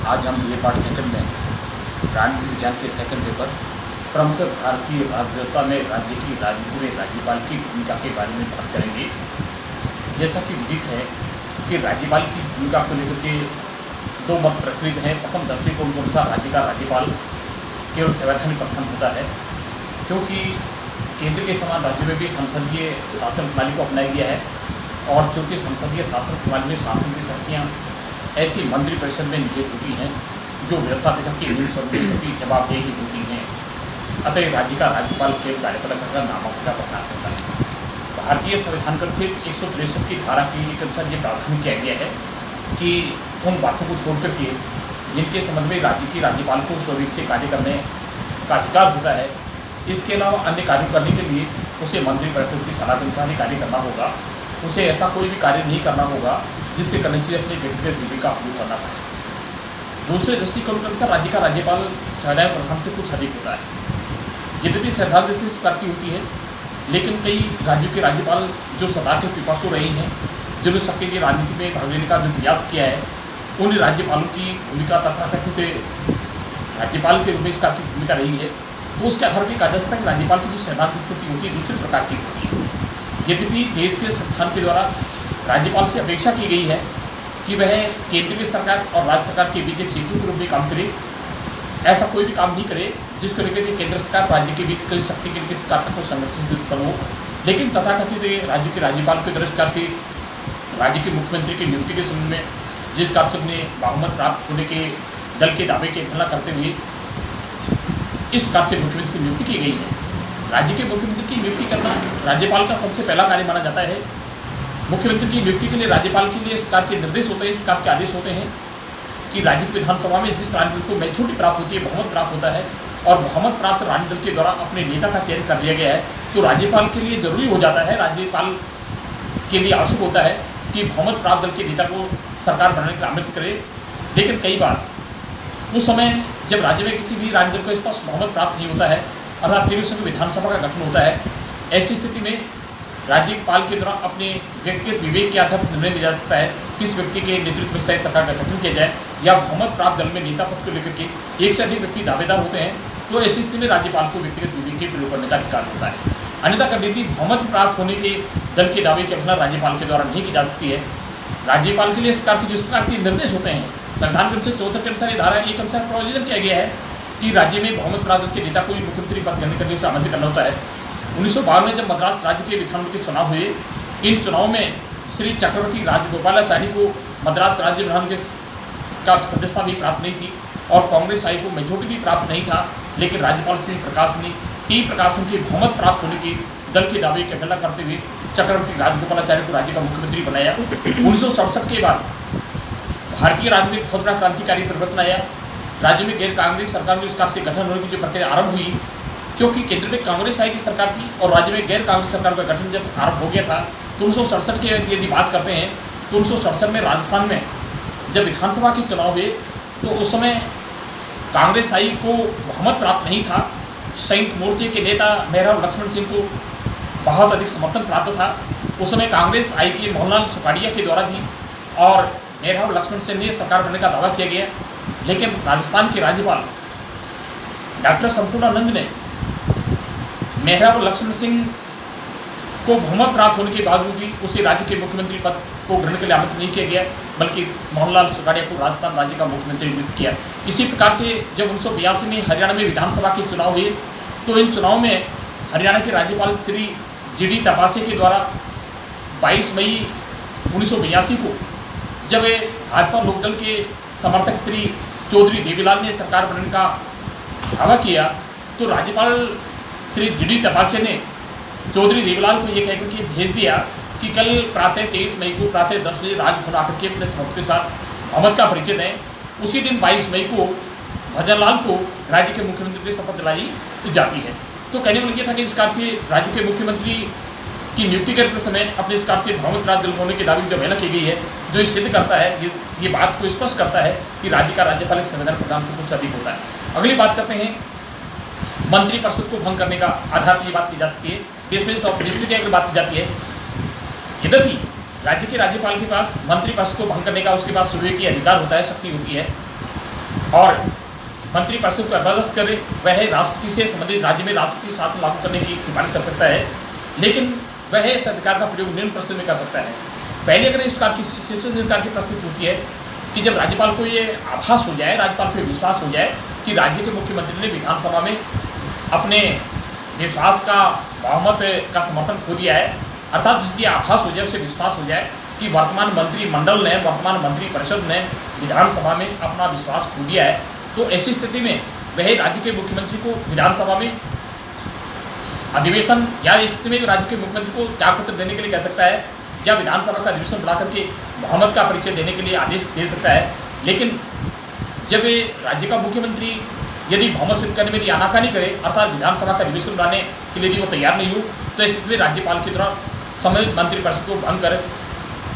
आज हम ये पाठ सेकंड में राजनीति विज्ञान के सेकंड पेपर प्रमुख भारतीय व्यवस्था में राज्य की राजनीति में राज्यपाल की भूमिका के बारे में बात करेंगे। जैसा कि विदित है कि राज्यपाल की भूमिका को लेकर के दो मत प्रचलित हैं। प्रथम दृष्टिकोण के अनुसार राज्य का राज्यपाल केवल संवैधानिक प्रधान होता है, क्योंकि केंद्र के समान राज्य में भी संसदीय शासन प्रणाली को अपनाया गया है और चूँकि संसदीय शासन प्रणाली में शासन की शक्तियाँ ऐसी मंत्रिपरिषद में निहित होती हैं जो व्यवस्थापिका की प्रति जवाबदेही होती हैं। अतः राज्य का राज्यपाल केवल कार्यपालक का नामांकन का प्रधान करता है। भारतीय संविधान के अनुच्छेद 163 की धारा के अनुसार ये प्रावधान किया गया है कि उन बातों को छोड़ करके जिनके संबंध में राज्य की राज्यपाल को स्वविक से कार्य करने का अधिकार होता है, इसके अलावा अन्य कार्य करने के लिए उसे मंत्रिपरिषद की सलाह के अनुसार ही कार्य करना होगा। उसे ऐसा कोई भी कार्य नहीं करना होगा जिससे करने से अपने व्यक्तिगत विवेक का उपयोग करना पड़े। दूसरे दृष्टिकोण के अनुसार राज्य का राज्यपाल संवैधानिक प्रधान से कुछ अधिक होता है। यद्यपि संविधान जैसी इस प्रकार की होती है, लेकिन कई राज्यों के राज्यपाल जो सदा के पिपासु रहे हैं, जिन्होंने सबके लिए राजनीति में भाग लेने का जो प्रयास किया है, उन राज्यपालों की भूमिका तथा कथित राज्यपाल के रूप में इसका की भूमिका रही है। तो उसके आधार पर कहा जा सकता है कि राज्यपाल की जो सैद्धांतिक स्थिति होती है दूसरे प्रकार की होती है। यद्यपि देश के संविधान के द्वारा राज्यपाल से अपेक्षा की गई है कि वह केंद्रीय सरकार और राज्य सरकार के बीच एक सेतु के रूप में काम करे, ऐसा कोई भी काम नहीं करे जिसको लेकर के केंद्र सरकार राज्य के बीच कोई शक्ति के किसी प्रकार का कोई संघर्ष उत्पन्न हो। लेकिन तथाकथित राज्य के राज्यपाल के दृष्टिकार से राज्य के मुख्यमंत्री की नियुक्ति के संबंध में जिस प्रकार से अपने बहुमत प्राप्त होने के दल के दावे की अवहेलना करते हुए इस प्रकार से मुख्यमंत्री की नियुक्ति की गई है। राज्य के मुख्यमंत्री की नियुक्ति करना राज्यपाल का सबसे पहला कार्य माना जाता है। मुख्यमंत्री की नियुक्ति के लिए राज्यपाल के लिए इस प्रकार के निर्देश होते हैं, इस प्रकार के आदेश होते हैं कि राज्य की विधानसभा में जिस राजनीति को मेजॉरिटी प्राप्त होती है, बहुमत प्राप्त होता है और बहुमत प्राप्त राजनीति दल के द्वारा अपने नेता का चयन कर दिया गया है, तो राज्यपाल के लिए जरूरी हो जाता है, राज्यपाल के लिए आवश्यक होता है कि बहुमत प्राप्त दल के नेता को सरकार बनाने का आमंत्रित करे। लेकिन कई बार उस समय जब राज्य में किसी भी राजनीति को स्पष्ट बहुमत प्राप्त नहीं होता है, अर्थात तीनों समय विधानसभा का गठन होता है, ऐसी स्थिति में राज्यपाल के द्वारा अपने व्यक्तिगत विवेक के आधार पर निर्णय लिया जा सकता है किस व्यक्ति के नेतृत्व में स्थायी सरकार का गठन किया जाए, या बहुमत प्राप्त दल में नेता पद को लेकर के एक से अधिक व्यक्ति दावेदार होते हैं, तो ऐसी स्थिति में राज्यपाल को व्यक्तिगत विवेक के प्रयोग करने का अधिकार होता है। अन्यथा कभी भी बहुमत प्राप्त होने के दल के दावे की अवहेलना राज्यपाल के द्वारा नहीं की जा सकती है। राज्यपाल के लिए इस प्रकार की जिस प्रकार के निर्देश होते हैं, संविधान के अनुच्छेद 74 के अनुसार ये धारा एक अनुसार प्रावधान किया गया है कि राज्य में बहुमत प्राप्त दल के नेता को मुख्यमंत्री पद ग्रहण करने से आमंत्रित करना होता है। 1952 में जब मद्रास राज्य के विधानसभा के चुनाव हुए, इन चुनाव में श्री चक्रवर्ती राजगोपालाचारी को मद्रास राज्य विधान के का सदस्यता भी प्राप्त नहीं थी और कांग्रेस आई को मेजोरिटी भी प्राप्त नहीं था। लेकिन राज्यपाल श्री प्रकाश ने टी प्रकाशन के बहुमत प्राप्त होने के दल के दावे की अवहेलना करते हुए चक्रवर्ती राजगोपालाचारी को राज्य का मुख्यमंत्री बनाया। 1967 के बाद भारतीय राजनीति में बहुत बड़ा क्रांतिकारी परिवर्तन आया। राज्य में गैर कांग्रेस सरकार में इस प्रकार से गठन होने की जो प्रक्रिया आरंभ हुई, क्योंकि केंद्र में कांग्रेस आई की सरकार थी और राज्य में गैर कांग्रेस सरकार का गठन जब आरंभ हो गया था, तो 1967 की यदि बात करते हैं तो 1967 में राजस्थान में जब विधानसभा के चुनाव हुए तो उस समय कांग्रेस आई को बहुमत प्राप्त नहीं था। संयुक्त मोर्चे के नेता मेहराब लक्ष्मण सिंह को बहुत अधिक समर्थन प्राप्त था। उस समय कांग्रेस आई के मोहनलाल सुखाड़िया के द्वारा भी और मेहराब लक्ष्मण सिंह ने सरकार बनने का दावा किया गया। लेकिन राजस्थान के राज्यपाल डॉक्टर संपूर्णानंद ने मेहराब लक्ष्मण सिंह को बहुमत प्राप्त होने के बावजूद भी उसे राज्य के मुख्यमंत्री पद को ग्रहण के लिए आमंत्रित नहीं किया गया, बल्कि मोहनलाल सुखाड़िया को राजस्थान राज्य का मुख्यमंत्री नियुक्त किया। इसी प्रकार से जब 1982 में हरियाणा में विधानसभा के चुनाव हुए, तो इन चुनाव में हरियाणा के राज्यपाल श्री जी.डी. तपासे के द्वारा 22 मई 1982 को जब भाजपा लोकदल के समर्थक श्री चौधरी देवीलाल ने सरकार बनने का दावा किया, तो राज्यपाल श्री जी.डी. तपासे ने चौधरी देवीलाल को ये कहकर के भेज दिया कि कल प्रातः 23 मई को प्रातः 10 बजे राजभवन आकर के अपने समर्थकों के साथ बहुमत का परिचय दें। उसी दिन 22 मई को भजनलाल को राज्य के मुख्यमंत्री की शपथ दिलाई जाती है। तो कहने को लगे था कि इस प्रकार से राज्य के मुख्यमंत्री की नियुक्ति करते समय अपने इस प्रकार से बहुमत प्राप्त दल होने के दावे की जो अवहेलना की गई है, जो ये सिद्ध करता है, ये बात को स्पष्ट करता है कि राज्य का राज्यपाल एक संविधान प्रधान से कुछ अधिक होता है। अगली बात करते हैं मंत्रिपरिषद को भंग करने का आधार पर ये बात की जा सकती है। देश में ऑफ मिनिस्ट्री की अगर बात की जाती है, यद्यपि राज्य के राज्यपाल के पास मंत्रिपरिषद को भंग करने का उसके पास सुविधा की अधिकार होता है, शक्ति होती है, और मंत्रिपरिषद को बर्दाश्त करे, वह राष्ट्रपति से संबंधित राज्य में राष्ट्रपति शासन लागू करने की सिफारिश कर सकता है, लेकिन वह इस अधिकार का प्रयोग निम्न परिस्थिति में कर सकता है। पहले अगर इस प्रकार की सरकार की परिस्थिति होती है कि जब राज्यपाल को ये आभास हो जाए, राज्यपाल को विश्वास हो जाए कि राज्य के मुख्यमंत्री ने विधानसभा में अपने विश्वास का बहुमत का समर्थन खो दिया है, अर्थात जिसकी आभास हो जाए, उसे विश्वास हो जाए कि वर्तमान मंत्रिमंडल ने, वर्तमान मंत्रिपरिषद ने विधानसभा में अपना विश्वास खो दिया है, तो ऐसी स्थिति में वह राज्य के मुख्यमंत्री को विधानसभा में अधिवेशन या इस स्थिति में राज्य के मुख्यमंत्री को त्यागपत्र देने के लिए कह सकता है, या विधानसभा का अधिवेशन बुला करके बहुमत का परिचय देने के लिए आदेश दे सकता है। लेकिन जब राज्य का मुख्यमंत्री यदि बहुमत सिद्ध करने में यदि आनाकानी करे, अर्थात विधानसभा का अधिवेशन बुलाने के लिए यदि वो तैयार नहीं हो, तो इस स्थिति में राज्यपाल की तरह संबंधित मंत्रिपरिषद को भंग कर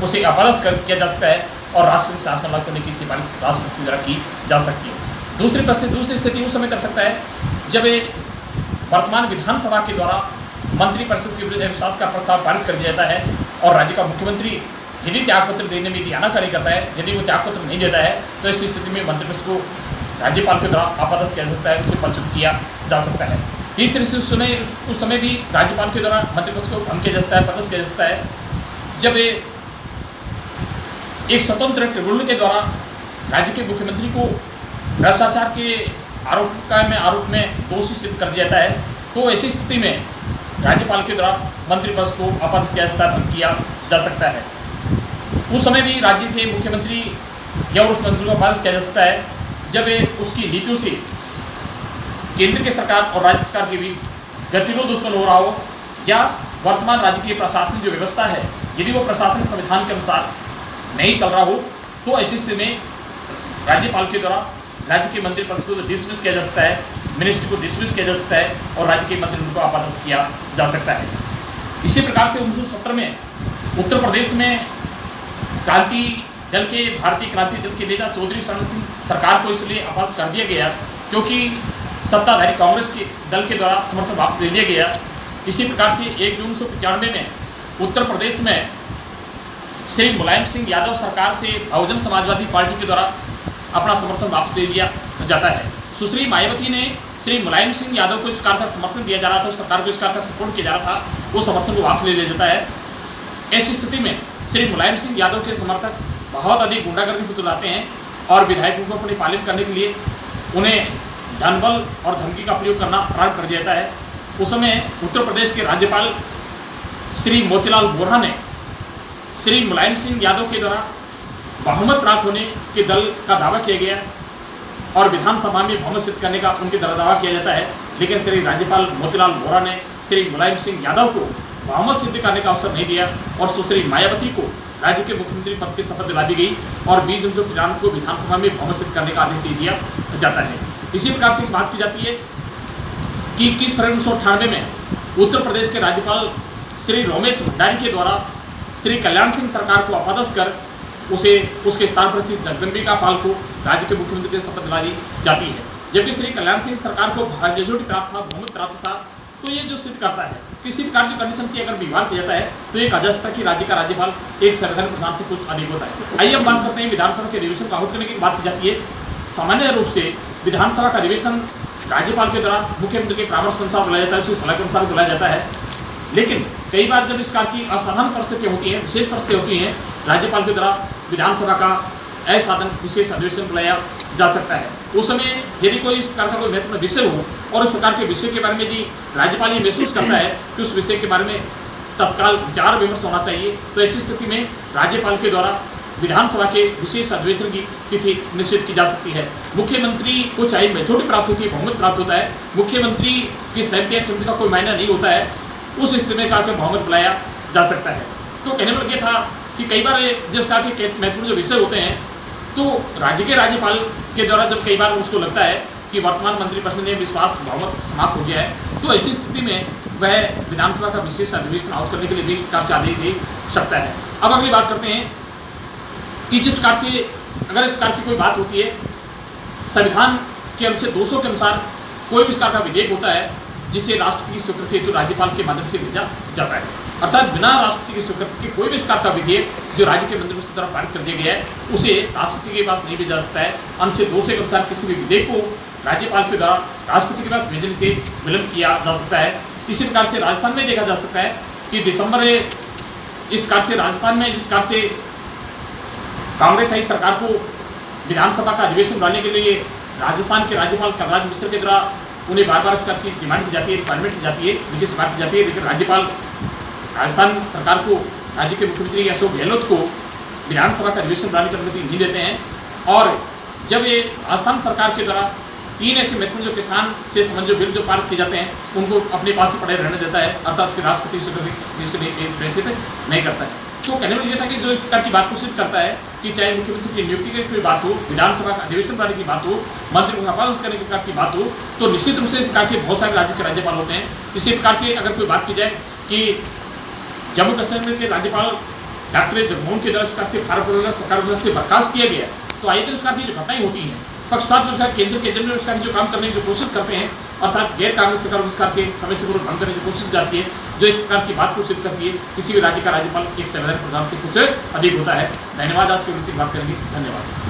उसे अपदस्थ किया जा सकता है और राष्ट्रपति शासन लागू करने की सिफारिश राष्ट्रपति द्वारा की जा सकती है। दूसरी स्थिति उस समय कर सकता है जब वर्तमान विधानसभा के द्वारा मंत्रिपरिषद के विरुद्ध अविश्वास का प्रस्ताव पारित कर दिया जाता है और राज्य का मुख्यमंत्री यदि त्यागपत्र देने में यदि आनाकानी करता है, यदि वो त्यागपत्र नहीं देता है, तो इस स्थिति में मंत्रिपरिषद को राज्यपाल के द्वारा अपदस्थ किया जा सकता है, उसे पदच्युत किया जा सकता है। तीसरी स्थिति उस समय भी राज्यपाल के द्वारा मंत्रिपरिषद को भंग किया जा सकता है, पदस्थ किया जा सकता है, जब एक स्वतंत्र ट्रिब्यूनल के द्वारा राज्य के मुख्यमंत्री को भ्रष्टाचार के आरोप में दोषी सिद्ध कर दिया जाता है, तो ऐसी स्थिति में राज्यपाल के द्वारा मंत्रिपरिषद को अपदस्थ किया जाता है, भंग किया जा सकता है। उस समय भी राज्य के मुख्यमंत्री या उस मंत्री को अपदस्थ किया जा सकता है जब उसकी नीतियों से केंद्र की सरकार और राज्य सरकार के बीच गतिरोध उत्पन्न हो रहा हो, या वर्तमान राज्य की प्रशासनिक जो व्यवस्था है यदि वो प्रशासनिक संविधान के अनुसार नहीं चल रहा हो, तो ऐसी स्थिति में राज्यपाल के द्वारा राज्य के मंत्रिपरिषद को डिसमिस किया जा सकता है, मिनिस्ट्री को डिसमिस किया जा सकता है और राज्य के मंत्रिमंडल को अपदस्थ किया जा सकता है। इसी प्रकार से 1970 में उत्तर प्रदेश में भारतीय क्रांति दल के नेता चौधरी शरण सिंह सरकार को इसलिए अपदस्थ कर दिया गया क्योंकि सत्ताधारी कांग्रेस के दल के द्वारा समर्थन वापस ले लिया गया। इसी प्रकार से 1 जून 1995 में उत्तर प्रदेश में श्री मुलायम सिंह यादव सरकार से बहुजन समाजवादी पार्टी के द्वारा अपना समर्थन वापस ले लिया जाता है। सुश्री मायावती ने श्री मुलायम सिंह यादव को इस सरकार का समर्थन दिया जा रहा था, सरकार को इस सरकार का सपोर्ट किया जा रहा था, वो समर्थन को वापस ले लिया जाता है। ऐसी स्थिति में श्री मुलायम सिंह यादव के समर्थक बहुत अधिक गुंडागर्दी को तुलाते हैं और विधायकों को अपनी पालन करने के लिए उन्हें धन बल और धमकी का प्रयोग करना प्रारंभ कर दिया जाता है। उस समय उत्तर प्रदेश के राज्यपाल श्री मोतीलाल वोरा ने श्री मुलायम सिंह यादव के द्वारा बहुमत प्राप्त होने के दल का दावा किया गया और विधानसभा में बहुमत सिद्ध करने का उनके द्वारा दावा किया जाता है, लेकिन श्री राज्यपाल मोतीलाल वोरा ने श्री मुलायम सिंह यादव को बहुमत सिद्ध करने का अवसर नहीं दिया और सुश्री मायावती को राज्य के मुख्यमंत्री पद की शपथ दिला दी गई और 20 जून 1993 को विधानसभा में बहुमत सिद्ध करने का आदेश दे दिया जाता है। इसी प्रकार से बात की जाती है कि 21 फरवरी 1998 में उत्तर प्रदेश के राज्यपाल श्री रोमेश भंडारी के द्वारा श्री कल्याण सिंह सरकार को अपदस्थ कर उसे उसके स्थान पर श्री जगदम्बिका पाल को राज्य के मुख्यमंत्री की शपथ दिला दी जाती है। जबकि श्री कल्याण सिंह सरकार को मेजोरिटी प्राप्त था, बहुमत प्राप्त था, तो ये जो सिद्ध करता है किसी प्रकार की कंडीशन की अगर व्यवहार किया जाता है तो एक अजस्ता कि राज्य का राज्यपाल एक संवैधानिक प्रधान से कुछ अधिक होता है। आइए हम बात करते हैं विधानसभा के अधिवेशन को आहूत करने की बात की जाती है। सामान्य रूप से विधानसभा का अधिवेशन राज्यपाल के द्वारा मुख्यमंत्री के परामर्श के अनुसार बुलाया जाता है, उसकी सलाह के अनुसार बुलाया जाता है। लेकिन कई बार जब इस प्रकार की असाधारण परिस्थितियाँ होती हैं, विशेष परिस्थितियाँ होती हैं, राज्यपाल के द्वारा विधानसभा का असाधारण विशेष अधिवेशन बुलाया जा सकता है। उस समय यदि कोई इस प्रकार का कोई महत्वपूर्ण विषय हो और उस प्रकार के विषय के बारे में यदि राज्यपाल ये महसूस करता है कि उस विषय के बारे में तत्काल विचार विमर्श होना चाहिए, तो ऐसी स्थिति में राज्यपाल के द्वारा विधानसभा के विशेष अधिवेशन की तिथि निश्चित की जा सकती है। मुख्यमंत्री को चाहे मेजोरिटी प्राप्त होती है, बहुमत प्राप्त होता है, मुख्यमंत्री की सहमति या सहमति का कोई मायना नहीं होता है, उस स्थिति में कहा बहुमत बुलाया जा सकता है। तो कहने पर यह था कि कई बार जब कहा कि महत्वपूर्ण जो विषय होते हैं तो राज्य के राज्यपाल के द्वारा जब कई बार उसको लगता है कि वर्तमान मंत्रिपरिषद ने विश्वास बहुमत समाप्त हो गया है, तो ऐसी स्थिति में वह विधानसभा का विशेष अधिवेशन आहूत करने के लिए भी प्रकार से आदेश दे सकता है। अब अगली बात करते हैं कि जिस प्रकार से अगर इस प्रकार की कोई बात होती है, संविधान के अनुच्छेद 200 के अनुसार कोई भी इस प्रकार का विधेयक होता है जिसे राष्ट्रपति की स्वीकृति हेतु राज्यपाल के माध्यम से भेजा जाता है। अर्थात बिना राष्ट्रपति की स्वीकृति के कोई भी इस प्रकार का विधेयक जो राज्य के मंत्रिमंडल द्वारा पारित कर दिया गया है उसे राष्ट्रपति के पास नहीं भेजा जा सकता है। अनुच्छेद 2 के अनुसार किसी भी विधेयक को राज्यपाल के द्वारा राष्ट्रपति के पास भेजने से विलंब किया जा सकता है। इसी प्रकार से राजस्थान में देखा जा सकता है कि दिसंबर इस प्रकार से राजस्थान में जिस प्रकार से कांग्रेस आई सरकार को विधानसभा का अधिवेशन बुलाने के लिए राजस्थान के राज्यपाल कलराज मिश्र के द्वारा उन्हें बार बार इस प्रकार की डिमांड की जाती है, रिक्वायरमेंट की जाती है, लिखित बात की जाती है, लेकिन राज्यपाल राजस्थान सरकार को, राज्य के मुख्यमंत्री अशोक गहलोत को विधानसभा का अधिवेशन बुलाने की अनुमति नहीं देते हैं। और जब ये राजस्थान सरकार के द्वारा 3 ऐसे महत्वपूर्ण जो किसान से संबंधित बिल जो पारित किए जाते हैं उनको अपने पास ही पड़े रहने देता है, अर्थात कि राष्ट्रपति से प्रेषित नहीं करता है। तो कहने में यह था कि जो इस प्रकार की बात को सिद्ध करता है कि चाहे मुख्यमंत्री की नियुक्ति की कोई बात हो, विधानसभा का अधिवेशन बुलाने की बात हो, मंत्री को अपादन करने की प्रकार की बात हो, तो निश्चित रूप से प्रकार के बहुत सारे राज्य के राज्यपाल होते हैं। इसी प्रकार से अगर कोई बात की जाए कि जम्मू कश्मीर के राज्यपाल डॉक्टर जगमोहन के द्वारा से भारत सरकार से बर्खास्त किया गया, तो आए दिन उसका जो घटनाएं होती हैं पक्षपात में केंद्र के जरिए उसका जो काम करने की जो कोशिश करते हैं, अर्थात गैर कांग्रेस सरकार उस प्रकार के समय से पूर्व भंग करने की कोशिश जाती है, जो इस प्रकार की बात को सिद्ध करती है किसी भी राज्य का राज्यपाल एक संवैधानिक प्रधान से कुछ अधिक होता है। धन्यवाद। आज की बात करेंगे। धन्यवाद।